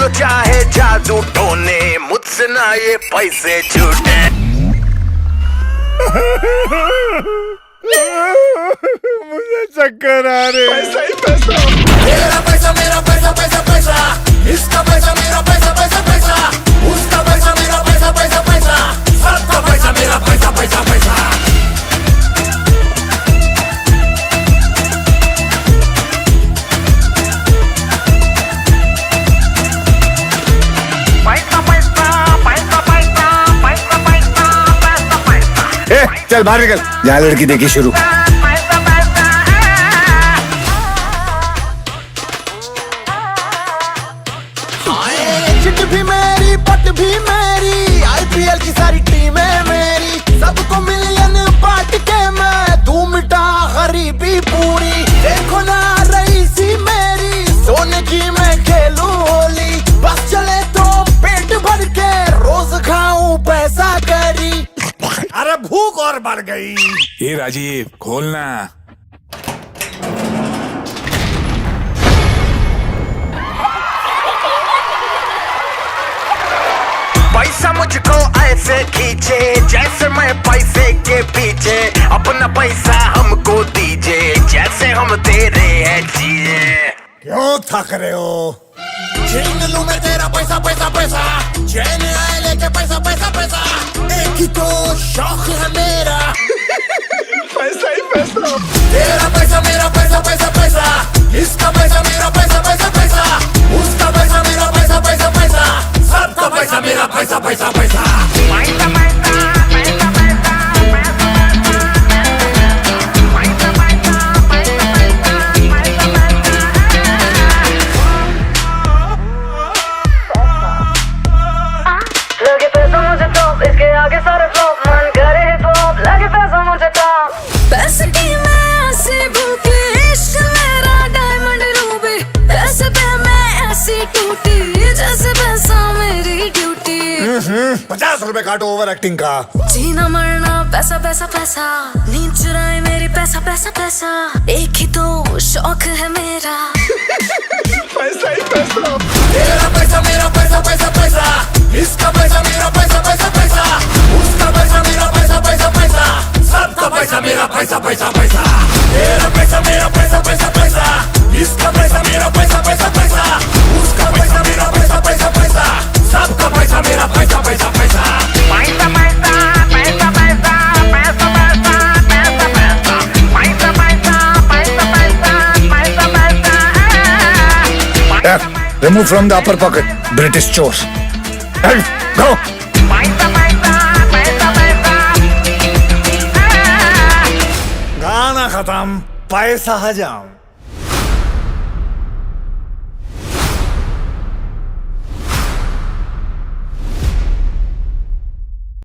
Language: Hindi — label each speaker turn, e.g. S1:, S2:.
S1: लो चाहे जादू टोने, मुझसे ना ये पैसे छूटे।
S2: मुझे चक्कर आ रहे।
S1: पैसा ही पैसा,
S3: मेरा पैसा मेरा पैसा पैसा पैसा, इसका पैसा मेरा पैसा पैसा पैसा, उसका पैसा मेरा पैसा पैसा पैसा, सबका पैसा मेरा पैसा पैसा पैसा।
S2: चल बाहर निकल, यहाँ लड़की देखी शुरू।
S3: चिट भी मेरी पट भी मेरी, आईपीएल की सारी टीमें मेरी, सबको मिलियन बांट के मैं दूं मिटा गरीबी पूरी। देखो ना रईसी मेरी, सोने की मैं खेलूं होली, बस चले तो पेट भर के रोज खाऊं पैसा करी।
S2: अरे भूख और बढ़ गई।
S4: ये राजीव खोलना।
S1: पैसा मुझको ऐसे खींचे जैसे मैं पैसे के पीछे, अपना पैसा हमको दीजिए जैसे हम दे रहे हैं चीजें।
S2: क्यों थक रहे हो?
S3: छीन लूं मैं तेरा पैसा पैसा पैसा, चैन आए लेके पैसा पैसा पैसा, एक ही तो शौक है मेरा।
S1: पैसा ही पैसा,
S3: तेरा पैसा मेरा पैसा पैसा पैसा, इसका पैसा मेरा पैसा पैसा पैसा, उसका पैसा मेरा पैसा पैसा पैसा, सबका पैसा मेरा पैसा पैसा पैसा।
S5: लगे पैसा मुझे टॉप, इसके आगे सारे फ्लॉप, मन करे हिप-हॉप, लगे पैसा मुझे टॉप। पैसे की मैं ऐसी भूखी, इश्क मेरा डायमंड रूबी, पैसे पे मैं ऐसी टूटी, जैसे पैसा मेरी ड्यूटी।
S2: 50 रुपए काटो ओवर एक्टिंग का।
S5: जीना मरना पैसा पैसा पैसा, नींद चुराए मेरी पैसा पैसा पैसा, एक ही तो शौक है मेरा।
S1: पैसा ही पैसा,
S3: तेरा पैसा मेरा पैसा पैसा पैसा, इसका पैसा मेरा पैसा पैसा पैसा, उसका पैसा मेरा पैसा पैसा पैसा, सबका पैसा मेरा पैसा पैसा पैसा। तेरा पैसा मेरा पैसा पैसा पैसा, इसका पैसा मेरा पैसा पैसा पैसा, उसका पैसा मेरा पैसा पैसा पैसा, सबका पैसा मेरा पैसा पैसा पैसा।
S2: Remove from the upper pocket, British chores. Hey, go. गाना खत्म, पैसा हजाम।